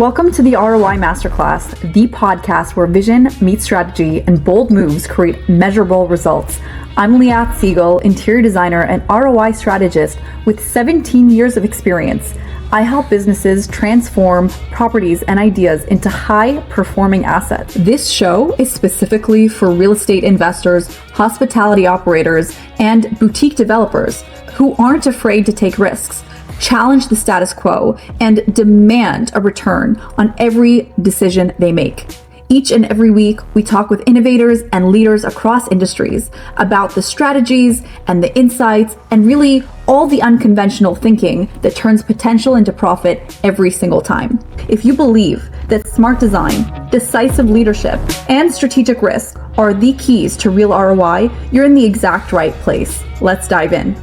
Welcome to the ROI Masterclass, the podcast where vision meets strategy and bold moves create measurable results. I'm Liat Siegel, interior designer and ROI strategist with 17 years of experience. I help businesses transform properties and ideas into high-performing assets. This show is specifically for real estate investors, hospitality operators, and boutique developers who aren't afraid to take risks, challenge the status quo, and demand a return on every decision they make. Each and every week, we talk with innovators and leaders across industries about the strategies and the insights and really all the unconventional thinking that turns potential into profit every single time. If you believe that smart design, decisive leadership, and strategic risk are the keys to real ROI, you're in the exact right place. Let's dive in.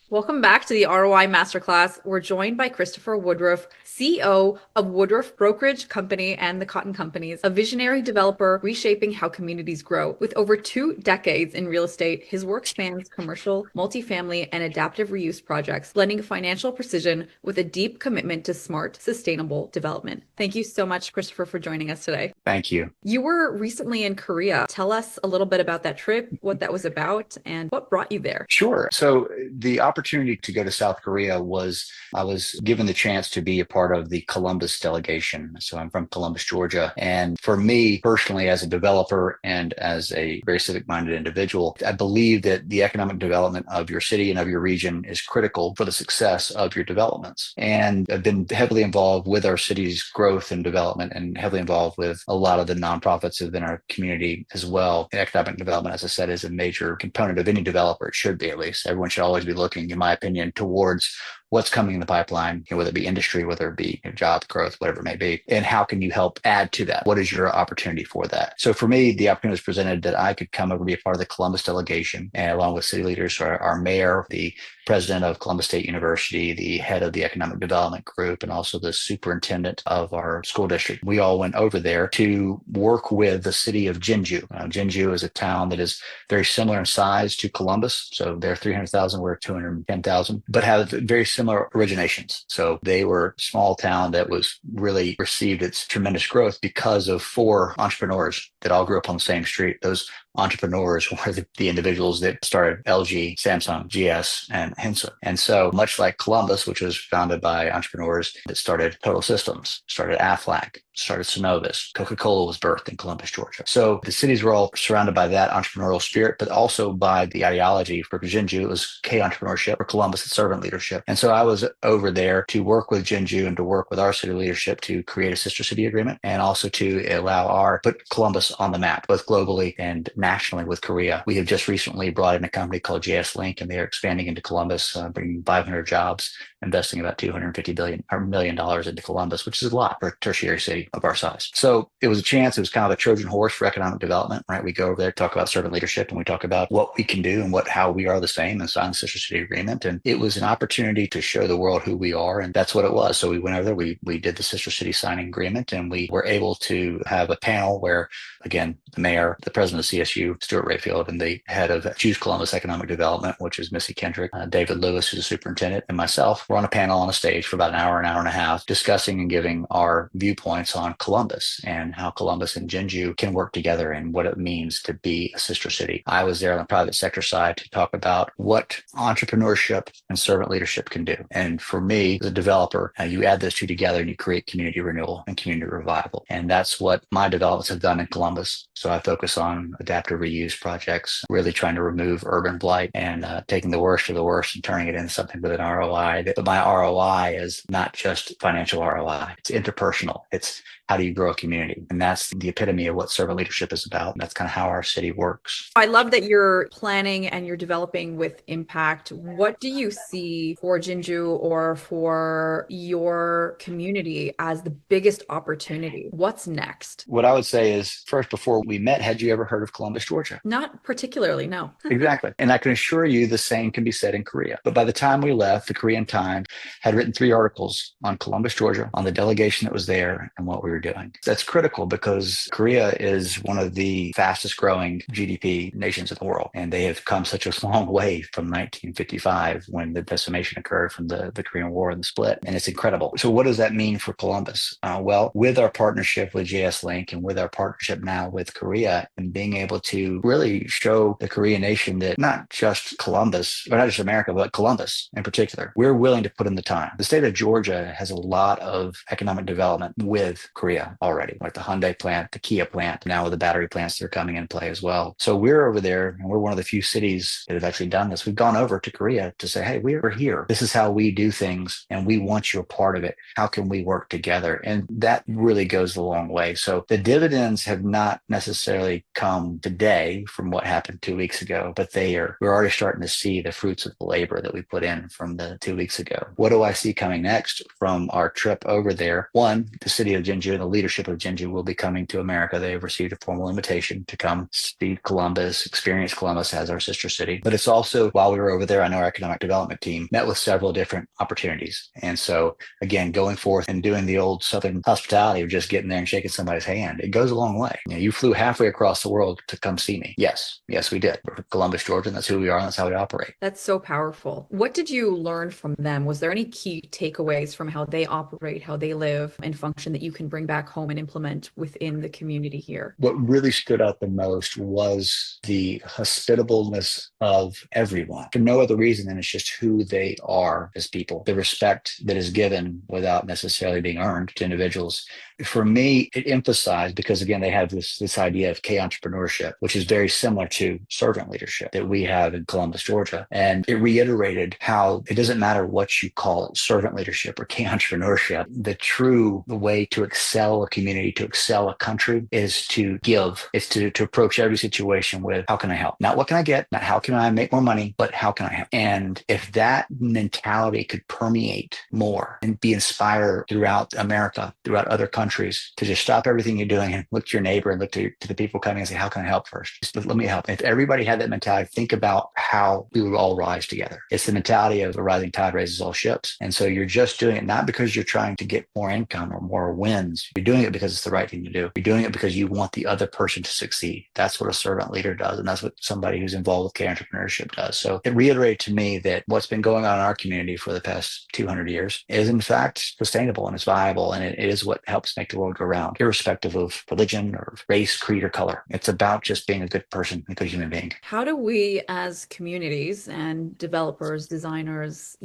Welcome back to the ROI Masterclass. We're joined by Christopher Woodruff, CEO of Woodruff Brokerage Company and the Cotton Companies, a visionary developer reshaping how communities grow. With over 2 decades in real estate, his work spans commercial, multifamily, and adaptive reuse projects, blending financial precision with a deep commitment to smart, sustainable development. Thank you so much, Christopher, for joining us today. Thank you. You were recently in Korea. Tell us a little bit about that trip, what that was about, and what brought you there. Sure. So the opportunity to go to South Korea was, I was given the chance to be a part of the Columbus delegation. So I'm from Columbus, Georgia. And for me personally, as a developer and as a very civic-minded individual, I believe that the economic development of your city and of your region is critical for the success of your developments. And I've been heavily involved with our city's growth and development and heavily involved with a lot of the nonprofits within our community as well. Economic development, as I said, is a major component of any developer. It should be, at least. Everyone should always be looking, in my opinion, towards what's coming in the pipeline, whether it be industry, whether it be job growth, whatever it may be, and how can you help add to that? What is your opportunity for that? So for me, the opportunity was presented that I could come over and be a part of the Columbus delegation, and along with city leaders, our mayor, the president of Columbus State University, the head of the economic development group, and also the superintendent of our school district. We all went over there to work with the city of Jinju. Jinju is a town that is very similar in size to Columbus. So they're 300,000, we're 210,000, but have very similar originations. So they were a small town that was really received its tremendous growth because of 4 entrepreneurs that all grew up on the same street. Those entrepreneurs were the individuals that started LG, Samsung, GS, and Henson. And so much like Columbus, which was founded by entrepreneurs that started Total Systems, started Aflac, started Synovus, Coca-Cola was birthed in Columbus, Georgia. So the cities were all surrounded by that entrepreneurial spirit, but also by the ideology. For Jinju, it was K-entrepreneurship. For Columbus, it's servant leadership. And so I was over there to work with Jinju and to work with our city leadership to create a sister city agreement and also to put Columbus on the map, both globally and nationally with Korea. We have just recently brought in a company called JS Link, and they are expanding into Columbus, bringing 500 jobs, investing about $250 million into Columbus, which is a lot for a tertiary city of our size. So it was a chance. It was kind of a Trojan horse for economic development, right? We go over there, talk about servant leadership, and we talk about what we can do and how we are the same, and sign the sister city agreement. And it was an opportunity to show the world who we are, and that's what it was. So we went over there, we did the sister city signing agreement, and we were able to have a panel where, again, the mayor, the president of CSU, Stuart Rayfield, and the head of Choose Columbus Economic Development, which is Missy Kendrick, David Lewis, who's a superintendent, and myself, were on a panel on a stage for about an hour and a half, discussing and giving our viewpoints on Columbus and how Columbus and Jinju can work together and what it means to be a sister city. I was there on the private sector side to talk about what entrepreneurship and servant leadership can do. And for me, as a developer, you add those two together and you create community renewal and community revival. And that's what my developments have done in Columbus. So I focus on adaptive reuse projects, really trying to remove urban blight and taking the worst of the worst and turning it into something with an ROI. But my ROI is not just financial ROI. It's interpersonal. It's how do you grow a community? And that's the epitome of what servant leadership is about. And that's kind of how our city works. I love that you're planning and you're developing with impact. What do you see for Jinju or for your community as the biggest opportunity? What's next? What I would say is, first, before we met, had you ever heard of Columbus? Columbus, Georgia? Not particularly, no. Exactly. And I can assure you the same can be said in Korea. But by the time we left, the Korean Times had written 3 articles on Columbus, Georgia, on the delegation that was there and what we were doing. That's critical because Korea is one of the fastest growing GDP nations in the world. And they have come such a long way from 1955 when the decimation occurred from the Korean War and the split. And it's incredible. So what does that mean for Columbus? Well, with our partnership with JS Link and with our partnership now with Korea and being able to really show the Korean nation that not just Columbus, or not just America, but Columbus in particular, we're willing to put in the time. The state of Georgia has a lot of economic development with Korea already, like the Hyundai plant, the Kia plant, now with the battery plants that are coming in play as well. So we're over there and we're one of the few cities that have actually done this. We've gone over to Korea to say, hey, we're here. This is how we do things and we want you a part of it. How can we work together? And that really goes a long way. So the dividends have not necessarily come today from what happened 2 weeks ago, but we're already starting to see the fruits of the labor that we put in from the 2 weeks ago. What do I see coming next from our trip over there? One, the city of Jinju and the leadership of Jinju will be coming to America. They've received a formal invitation to come see Columbus, experience Columbus as our sister city. But it's also, while we were over there, I know our economic development team met with several different opportunities. And so again, going forth and doing the old Southern hospitality of just getting there and shaking somebody's hand, it goes a long way. You flew halfway across the world to come see me. Yes, we did. We're from Columbus, Georgia, and that's who we are, and that's how we operate. That's so powerful. What did you learn from them? Was there any key takeaways from how they operate, how they live and function that you can bring back home and implement within the community here? What really stood out the most was the hospitableness of everyone, for no other reason than it's just who they are as people, the respect that is given without necessarily being earned to individuals. For me, it emphasized, because again, they have this idea of K-entrepreneurship, which is very similar to servant leadership that we have in Columbus, Georgia. And it reiterated how it doesn't matter what you call it, servant leadership or K-entrepreneurship, the way to excel a community, to excel a country is to give. It's to approach every situation with, how can I help? Not what can I get? Not how can I make more money, but how can I help? And if that mentality could permeate more and be inspired throughout America, throughout other countries, to just stop everything you're doing and look to your neighbor and look to the people coming and say, how can I help first? Just let me help. If everybody had that mentality, think about how we would all rise together. It's the mentality of a rising tide raises all ships. And so you're just doing it not because you're trying to get more income or more wins. You're doing it because it's the right thing to do. You're doing it because you want the other person to succeed. That's what a servant leader does. And that's what somebody who's involved with K-entrepreneurship does. So it reiterated to me that what's been going on in our community for the past 200 years is in fact sustainable and it's viable. And it is what helps make the world go round, irrespective of religion or race, creed, or color. It's about just being a good person, a good human being. How do we as communities and developers, designers,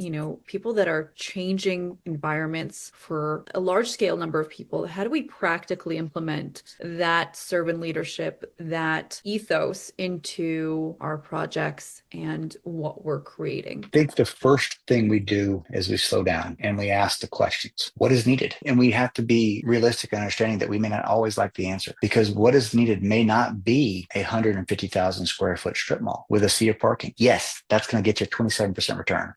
people that are changing environments for a large scale number of people, how do we practically implement that servant leadership, that ethos into our projects and what we're creating? I think the first thing we do is we slow down and we ask the questions. What is needed? And we have to be realistic and understanding that we may not always like the answer, because what is needed may not be a 150,000 square foot strip mall with a sea of parking. Yes, that's going to get you a 27% return.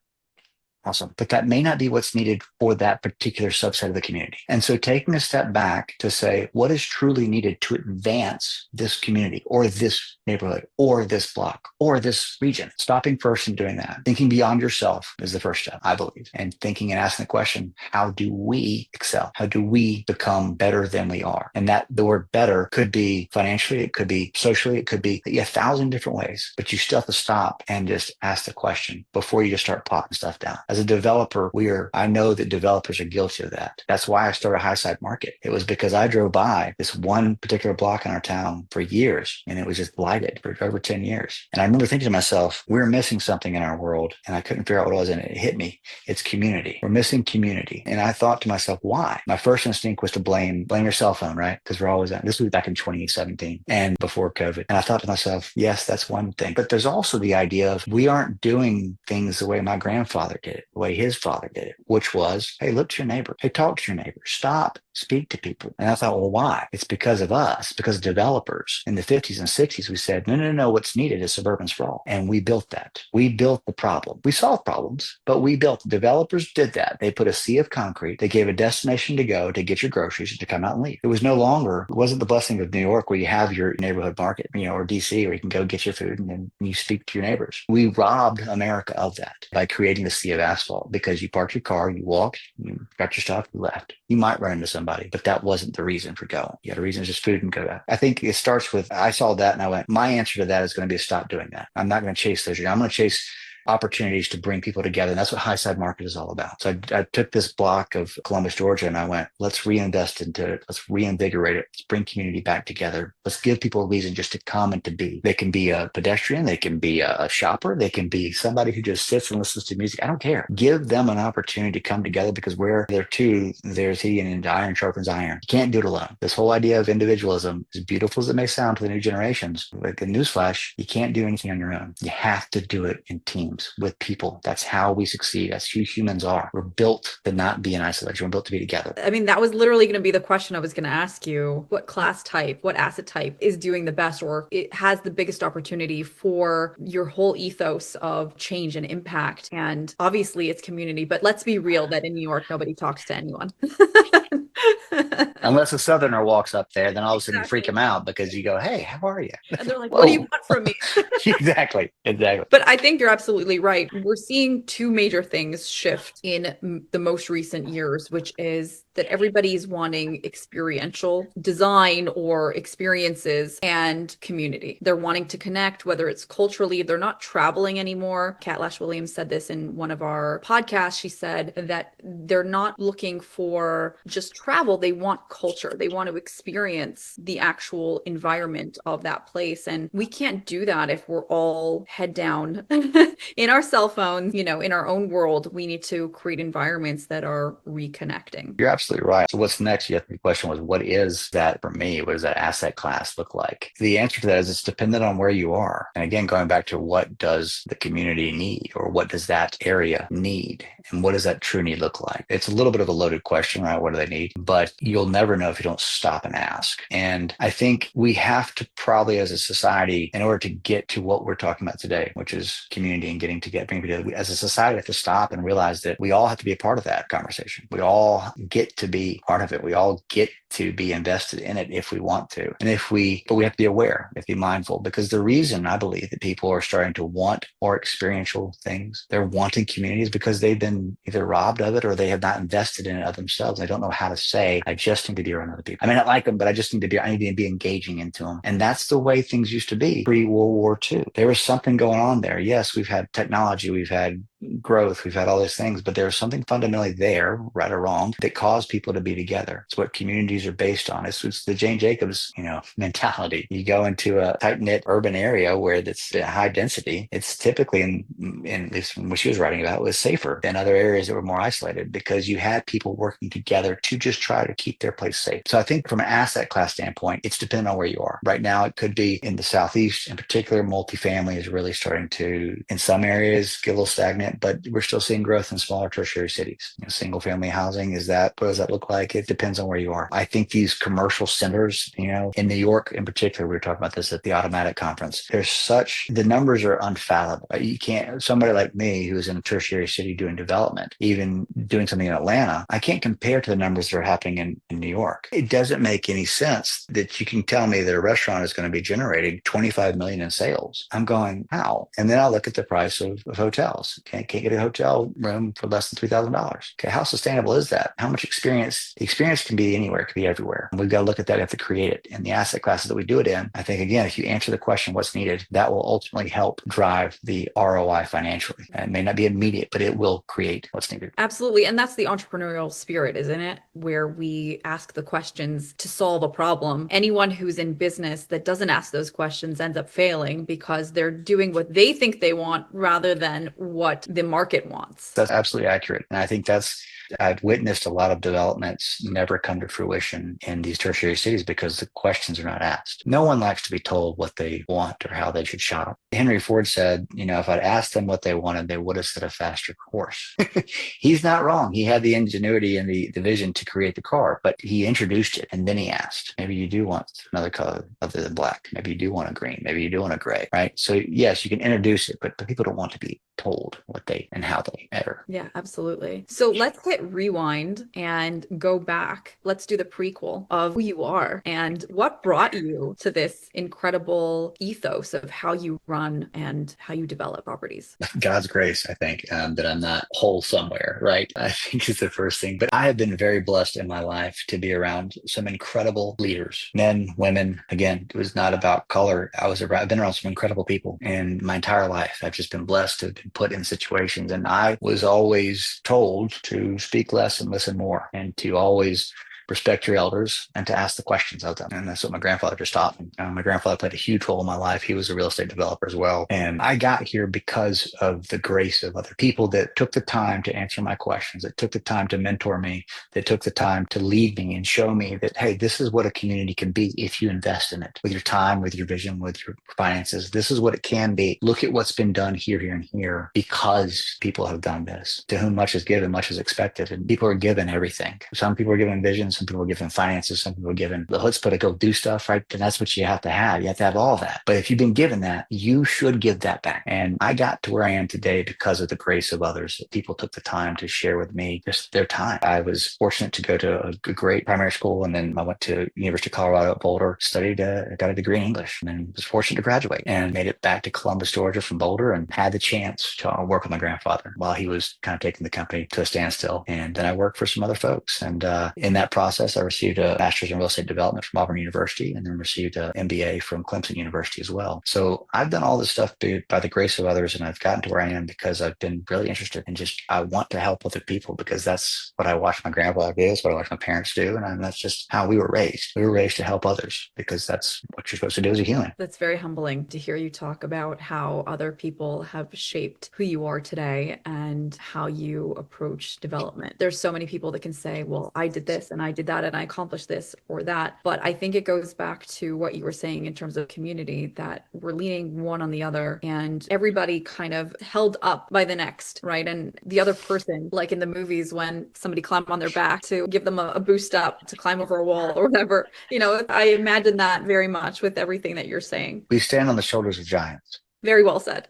Awesome. But that may not be what's needed for that particular subset of the community. And so taking a step back to say, what is truly needed to advance this community or this neighborhood or this block or this region? Stopping first and doing that. Thinking beyond yourself is the first step, I believe. And thinking and asking the question, how do we excel? How do we become better than we are? And that the word better could be financially, it could be socially, it could be 1,000 different ways, but you still have to stop and just ask the question before you just start plotting stuff down. As a developer, I know that developers are guilty of that. That's why I started High Side Market. It was because I drove by this one particular block in our town for years, and it was just blighted for over 10 years. And I remember thinking to myself, we're missing something in our world, and I couldn't figure out what it was, and it hit me. It's community. We're missing community. And I thought to myself, why? My first instinct was to blame your cell phone, right? Because we're always this was back in 2017 and before COVID. And I thought to myself, yes, that's one thing. But there's also the idea of we aren't doing things the way my grandfather did it. the way his father did it, which was, hey, look to your neighbor. Hey, talk to your neighbor. Stop, speak to people. And I thought, well, why? It's because of us, because of developers. In the 50s and 60s, we said, no. What's needed is suburban sprawl. And we built that. We built the problem. We solved problems, but we built. Developers did that. They put a sea of concrete. They gave a destination to go to get your groceries and to come out and leave. It was no longer, it wasn't the blessing of New York where you have your neighborhood market, or DC, where you can go get your food and then you speak to your neighbors. We robbed America of that by creating the sea of asphalt, because you parked your car, you walked, you got your stuff, you left. You might run into somebody, but that wasn't the reason for going. You had a reason, just food and go back. I think it starts with, I saw that and I went, my answer to that is going to be to stop doing that. I'm not going to chase those. I'm going to chase opportunities to bring people together. And that's what High Side Market is all about. So I took this block of Columbus, Georgia, and I went, let's reinvest into it. Let's reinvigorate it. Let's bring community back together. Let's give people a reason just to come and to be. They can be a pedestrian. They can be a shopper. They can be somebody who just sits and listens to music. I don't care. Give them an opportunity to come together, because where there are two, there's he, and iron sharpens iron. You can't do it alone. This whole idea of individualism, as beautiful as it may sound to the new generations, like a newsflash, you can't do anything on your own. You have to do it in teams with people. That's how we succeed. That's who humans are. We're built to not be in isolation. We're built to be together. I mean, that was literally going to be the question I was going to ask you. What class type, what asset type is doing the best, or it has the biggest opportunity for your whole ethos of change and impact? And obviously it's community, but let's be real that in New York, nobody talks to anyone. Unless a Southerner walks up there, then all of a sudden you freak them out, because you go, hey, how are you? And they're like, what do you want from me? Exactly. But I think you're absolutely right. We're seeing two major things shift in the most recent years, which is that everybody's wanting experiential design or experiences and community. They're wanting to connect, whether it's culturally, they're not traveling anymore. Kat Lash-Williams said this in one of our podcasts. She said that they're not looking for just travel. They want culture. They want to experience the actual environment of that place. And we can't do that if we're all head down in our cell phones, in our own world. We need to create environments that are reconnecting. You're absolutely right. So what's next? The question was, what is that for me? What does that asset class look like? The answer to that is it's dependent on where you are. And again, going back to what does the community need, or what does that area need? And what does that true need look like? It's a little bit of a loaded question, right? What do they need? But you'll never know if you don't stop and ask. And I think we have to probably, as a society, in order to get to what we're talking about today, which is community and getting together, bringing people together, as a society, have to stop and realize that we all have to be a part of that conversation. We all get to be part of it. We all get to be invested in it if we want to. But we have to be aware, we have to be mindful, because the reason I believe that people are starting to want more experiential things, they're wanting communities, because they've been either robbed of it or they have not invested in it of themselves. They don't know how to say, I just need to be around other people. I may not like them, but I need to be engaging into them. And that's the way things used to be pre-World War II. There was something going on there. Yes, we've had technology, we've had growth, we've had all these things, but there's something fundamentally there, right or wrong, that caused people to be together. It's what communities are based on. It's the Jane Jacobs, mentality. You go into a tight-knit urban area where it's high density. It's typically, in at least from what she was writing about, was safer than other areas that were more isolated, because you had people working together to just try to keep their place safe. So I think from an asset class standpoint, it's dependent on where you are. Right now, it could be in the Southeast, in particular, multifamily is really starting to, in some areas, get a little stagnant, but we're still seeing growth in smaller tertiary cities. Single family housing, what does that look like? It depends on where you are. I think these commercial centers, in New York in particular, we were talking about this at the Automatic conference. The numbers are unfathomable. You can't, somebody like me who's in a tertiary city doing development, even doing something in Atlanta, I can't compare to the numbers that are happening in New York. It doesn't make any sense that you can tell me that a restaurant is going to be generating 25 million in sales. I'm going, how? And then I look at the price of hotels. Can't get a hotel room for less than $3,000. Okay, how sustainable is that? How much experience? The experience can be anywhere, it can be everywhere. And we've got to look at that, we have to create it. And the asset classes that we do it in, I think, again, if you answer the question, what's needed, that will ultimately help drive the ROI financially. And it may not be immediate, but it will create what's needed. Absolutely. And that's the entrepreneurial spirit, isn't it? Where we ask the questions to solve a problem. Anyone who's in business that doesn't ask those questions ends up failing, because they're doing what they think they want rather than what the market wants. That's absolutely accurate. And I think I've witnessed a lot of developments never come to fruition in these tertiary cities because the questions are not asked. No one likes to be told what they want or how they should shop. Henry Ford said, if I'd asked them what they wanted, they would have said a faster course. He's not wrong. He had the ingenuity and the vision to create the car, but he introduced it and then he asked, maybe you do want another color other than black. Maybe you do want a green. Maybe you do want a gray, right? So yes, you can introduce it, but people don't want to be told what they and how they matter. Yeah, absolutely. So let's hit rewind and go back. Let's do the prequel of who you are and what brought you to this incredible ethos of how you run and how you develop properties. God's grace, I think, that I'm not whole somewhere, right? I think is the first thing. But I have been very blessed in my life to be around some incredible leaders, men, women. Again, it was not about color. I've been around some incredible people in my entire life. I've just been blessed to have been put in situations. And I was always told to speak less and listen more, and to always respect your elders and to ask the questions of them. And that's what my grandfather just taught me. My grandfather played a huge role in my life. He was a real estate developer as well. And I got here because of the grace of other people that took the time to answer my questions, that took the time to mentor me, that took the time to lead me and show me that, hey, this is what a community can be if you invest in it with your time, with your vision, with your finances. This is what it can be. Look at what's been done here, here, and here because people have done this. To whom much is given, much is expected. And people are given everything. Some people are given vision. Some people are given finances, some people are given the chutzpah to go do stuff, right? And that's what you have to have. You have to have all that. But if you've been given that, you should give that back. And I got to where I am today because of the grace of others. People took the time to share with me just their time. I was fortunate to go to a great primary school, and then I went to University of Colorado at Boulder, studied, got a degree in English, and then was fortunate to graduate and made it back to Columbus, Georgia from Boulder, and had the chance to work with my grandfather while he was kind of taking the company to a standstill. And then I worked for some other folks. And in that process, I received a master's in real estate development from Auburn University, and then received an MBA from Clemson University as well. So I've done all this stuff by the grace of others, and I've gotten to where I am because I've been really interested in I want to help other people because that's what I watched my grandfather do, that's what I watched my parents do, and that's just how we were raised. We were raised to help others because that's what you're supposed to do as a human. That's very humbling to hear you talk about how other people have shaped who you are today and how you approach development. There's so many people that can say, well, I did this and I did that and I accomplished this or that. But I think it goes back to what you were saying in terms of community, that we're leaning one on the other and everybody kind of held up by the next, right? And the other person, like in the movies when somebody climbed on their back to give them a boost up to climb over a wall or whatever, I imagine that very much with everything that you're saying. We stand on the shoulders of giants. Very well said.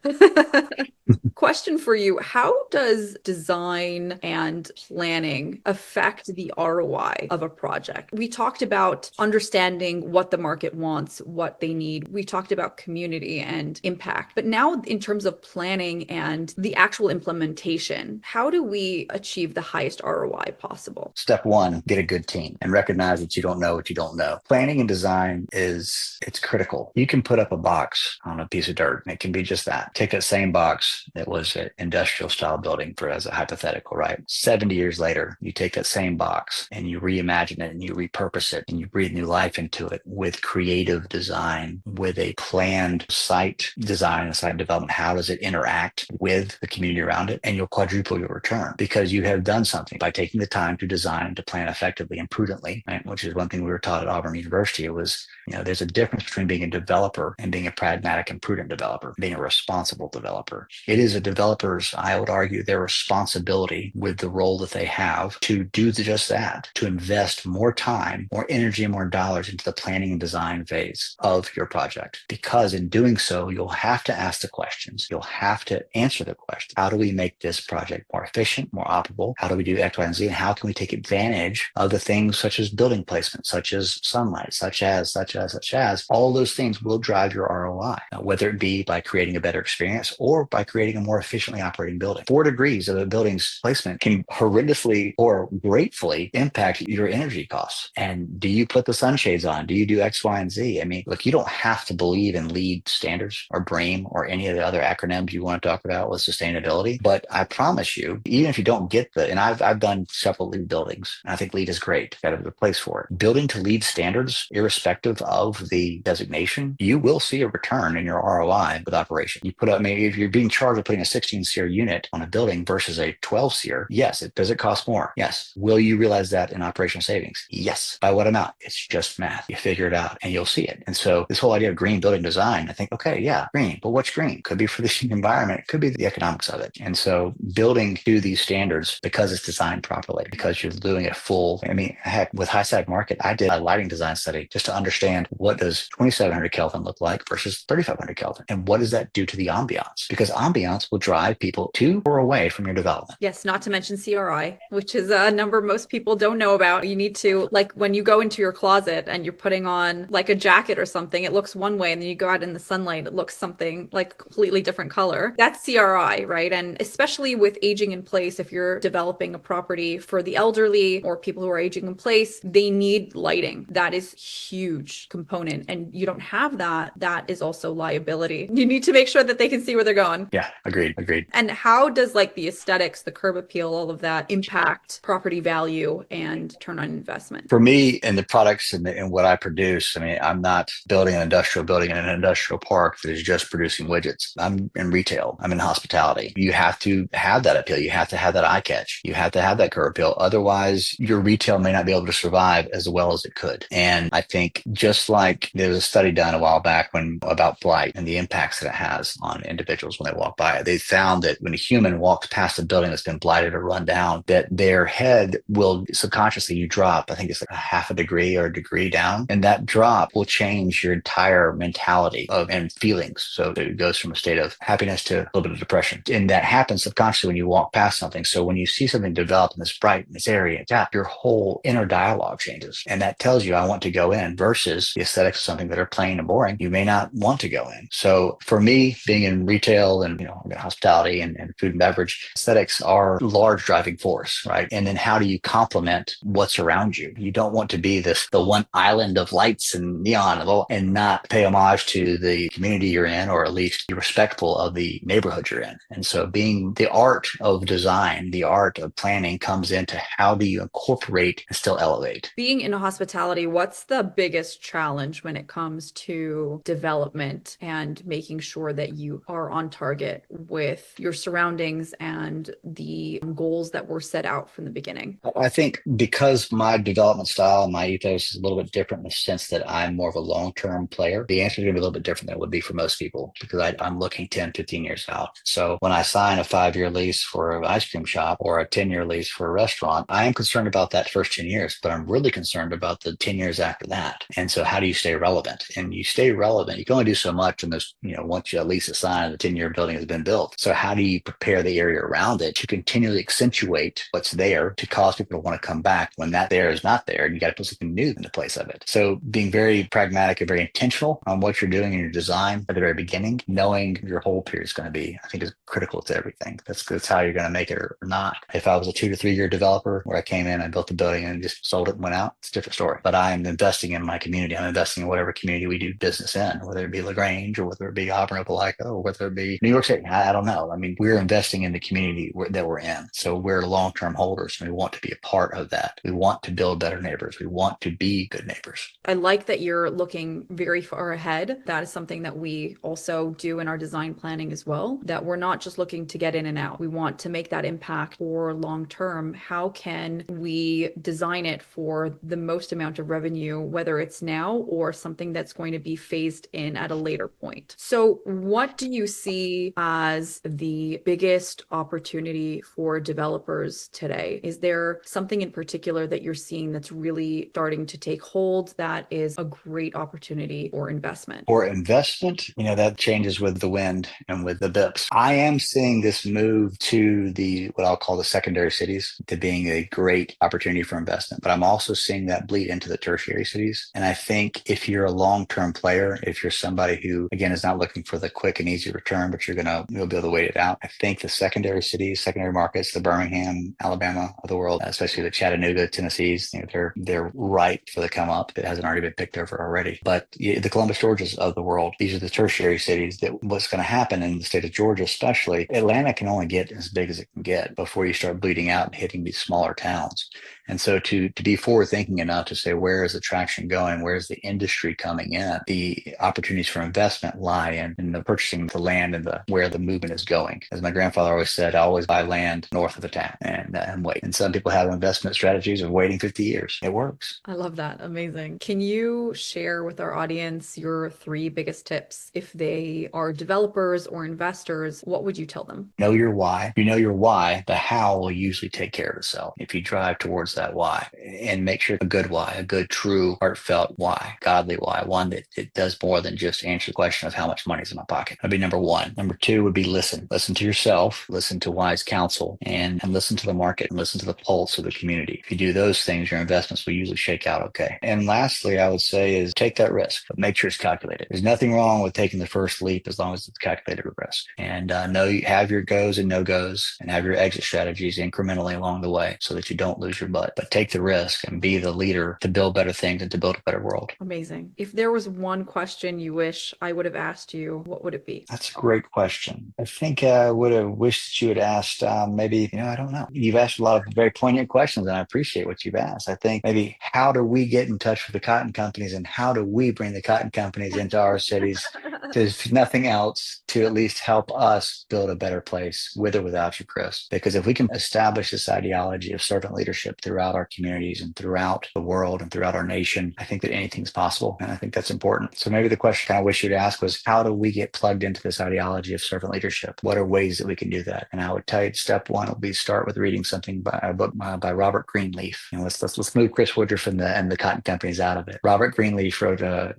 Question for you. How does design and planning affect the ROI of a project? We talked about understanding what the market wants, what they need. We talked about community and impact. But now in terms of planning and the actual implementation, how do we achieve the highest ROI possible? Step one, get a good team and recognize that you don't know what you don't know. Planning and design it's critical. You can put up a box on a piece of dirt, and it can be just that. Take that same box that was an industrial style building as a hypothetical, right? 70 years later, you take that same box and you reimagine it and you repurpose it and you breathe new life into it with creative design, with a planned site design and site development. How does it interact with the community around it? And you'll quadruple your return because you have done something by taking the time to design, to plan effectively and prudently, right? Which is one thing we were taught at Auburn University. It was, there's a difference between being a developer and being a pragmatic and prudent developer, being a responsible developer. It is a developer's, I would argue, their responsibility with the role that they have to do just that, to invest more time, more energy, and more dollars into the planning and design phase of your project. Because in doing so, you'll have to ask the questions. You'll have to answer the question. How do we make this project more efficient, more operable? How do we do X, Y, and Z? And how can we take advantage of the things such as building placement, such as sunlight, such as all those things will drive your ROI, whether it be by creating a better experience or by creating a more efficiently operating building. 4 degrees of a building's placement can horrendously or gratefully impact your energy costs. And do you put the sunshades on? Do you do X, Y, and Z? I mean, look, you don't have to believe in LEED standards or BREEAM or any of the other acronyms you want to talk about with sustainability. But I promise you, even if you don't get and I've done several LEED buildings, and I think LEED is great. Got a place for it. Building to LEED standards, irrespective of the designation, you will see a return in your ROI with operation. You put up, maybe if you're being charged with putting building a 16 SEER unit on a building versus a 12 SEER, yes. Does it cost more? Yes. Will you realize that in operational savings? Yes. By what amount? It's just math. You figure it out and you'll see it. And so this whole idea of green building design, I think, okay, yeah, green, but what's green? Could be for the environment. It could be the economics of it. And so building to these standards because it's designed properly, because you're doing it full. I mean, heck, with High Side Market, I did a lighting design study just to understand what does 2700 Kelvin look like versus 3500 Kelvin. And what does that do to the ambiance? Because ambiance will drive people to or away from your development. Yes, not to mention CRI, which is a number most people don't know about. You need to, like when you go into your closet and you're putting on like a jacket or something, it looks one way, and then you go out in the sunlight, it looks something like a completely different color. That's CRI, right? And especially with aging in place, if you're developing a property for the elderly or people who are aging in place, they need lighting. That is huge component. And you don't have that. That is also liability. You need to make sure that they can see where they're going. Yeah, agreed. And how does like the aesthetics, the curb appeal, all of that impact property value and return on investment? For me and the products and what I produce, I mean, I'm not building an industrial building in an industrial park that is just producing widgets. I'm in retail. I'm in hospitality. You have to have that appeal. You have to have that eye catch. You have to have that curb appeal. Otherwise, your retail may not be able to survive as well as it could. And I think just like there was a study done a while back about blight and the impacts that it has on individuals when they walk by it. They found that when a human walks past a building that's been blighted or run down, that their head will subconsciously, you drop, I think it's like a half a degree or a degree down. And that drop will change your entire mentality and feelings. So it goes from a state of happiness to a little bit of depression. And that happens subconsciously when you walk past something. So when you see something develop in this bright, in this area, your whole inner dialogue changes. And that tells you, I want to go in, versus the aesthetics of something that are plain and boring. You may not want to go in. So for me, being in retail and, hospitality and food and beverage, aesthetics are large driving force, right? And then how do you complement what's around you? You don't want to be the one island of lights and neon and not pay homage to the community you're in, or at least be respectful of the neighborhood you're in. And so being the art of design, the art of planning comes into how do you incorporate and still elevate. Being in hospitality, what's the biggest challenge when it comes to development and making sure that you are on target with your surroundings and the goals that were set out from the beginning? I think because my development style, my ethos is a little bit different in the sense that I'm more of a long-term player, the answer is going to be a little bit different than it would be for most people, because I'm looking 10, 15 years out. So when I sign a 5-year lease for an ice cream shop or a 10-year lease for a restaurant, I am concerned about that first 10 years, but I'm really concerned about the 10 years after that. And so how do you stay relevant? And you stay relevant. You can only do so much in this, once you at least assign the 10-year building has been built. So how do you prepare the area around it to continually accentuate what's there to cause people to want to come back when that there is not there, and you got to put something new in the place of it. So being very pragmatic and very intentional on what you're doing in your design at the very beginning, knowing your whole period is going to be, I think, is critical to everything. That's how you're going to make it or not. If I was a 2 to 3 year developer where I came in, I built the building and just sold it and went out, it's a different story. But I'm investing in my community. I'm investing in whatever community we do business in, whether it be LaGrange or whether it be Auburn, Opelika, or whether it be New York City. I don't know. I mean, we're investing in the community that we're in. So we're long-term holders, and we want to be a part of that. We want to build better neighbors. We want to be good neighbors. I like that you're looking very far ahead. That is something that we also do in our design planning as well, that we're not just looking to get in and out. We want to make that impact for long-term. How can we design it for the most amount of revenue, whether it's now or something that's going to be phased in at a later point? So what do you see as the biggest opportunity for developers today? Is there something in particular that you're seeing that's really starting to take hold that is a great opportunity for investment? For investment, that changes with the wind and with the BIPs. I am seeing this move to what I'll call the secondary cities to being a great opportunity for investment. But I'm also seeing that bleed into the tertiary cities. And I think if you're a long-term player, if you're somebody who, again, is not looking for the quick and easy return, but you'll be able to wait it out, I think the secondary cities, secondary markets, the Birmingham, Alabama of the world, especially the Chattanooga, Tennessee's, they're ripe for the come up. It hasn't already been picked over already. But the Columbus, Georgias of the world, these are the tertiary cities that what's going to happen in the state of Georgia, especially Atlanta can only get as big as it can get before you start bleeding out and hitting these smaller towns. And so to be forward thinking enough to say, where is the traction going? Where is the industry coming in? The opportunities for investment lie in the purchasing the land and where the movement is going. As my grandfather always said, I always buy land north of the town and wait. And some people have investment strategies of waiting 50 years. It works. I love that. Amazing. Can you share with our audience your 3 biggest tips? If they are developers or investors, what would you tell them? Know your why. If you know your why, the how will usually take care of itself if you drive towards that why, and make sure a good why, a good, true, heartfelt why, godly why, one that it does more than just answer the question of how much money is in my pocket. That'd be number 1. Number 2 would be listen. Listen to yourself, listen to wise counsel, and listen to the market and listen to the pulse of the community. If you do those things, your investments will usually shake out okay. And lastly, I would say is take that risk, but make sure it's calculated. There's nothing wrong with taking the first leap as long as it's calculated risk. And know you have your goes and no-goes and have your exit strategies incrementally along the way so that you don't lose your butt. But take the risk and be the leader to build better things and to build a better world. Amazing. If there was one question you wish I would have asked you, what would it be? That's a great question. I think I would have wished that you had asked maybe, I don't know. You've asked a lot of very poignant questions and I appreciate what you've asked. I think maybe how do we get in touch with the cotton companies and how do we bring the cotton companies into our cities to, if nothing else, to at least help us build a better place with or without you, Chris. Because if we can establish this ideology of servant leadership throughout our communities and throughout the world and throughout our nation, I think that anything's possible. And I think that's important. So maybe the question I wish you'd ask was, how do we get plugged into this ideology of servant leadership? What are ways that we can do that? And I would tell you step 1 will be start with reading something by a book by Robert Greenleaf. Let's move Chris Woodruff and the cotton companies out of it. Robert Greenleaf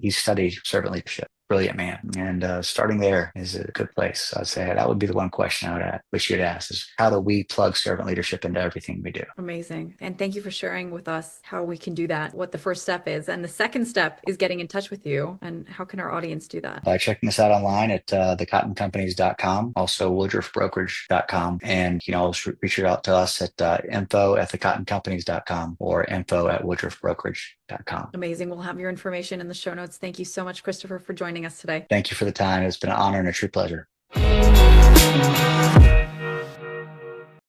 he studied servant leadership. Brilliant man. And starting there is a good place. I'd say that would be the one question I would wish you'd ask is, how do we plug servant leadership into everything we do? Amazing. And thank you for sharing with us how we can do that, what the first step is. And the second step is getting in touch with you. And how can our audience do that? By checking us out online at thecottoncompanies.com, also woodruffbrokerage.com. And you can always reach out to us at info@thecottoncompanies.com or info@woodruffbrokerage.com. Amazing. We'll have your information in the show notes. Thank you so much, Christopher, for joining us today. Thank you for the time. It's been an honor and a true pleasure.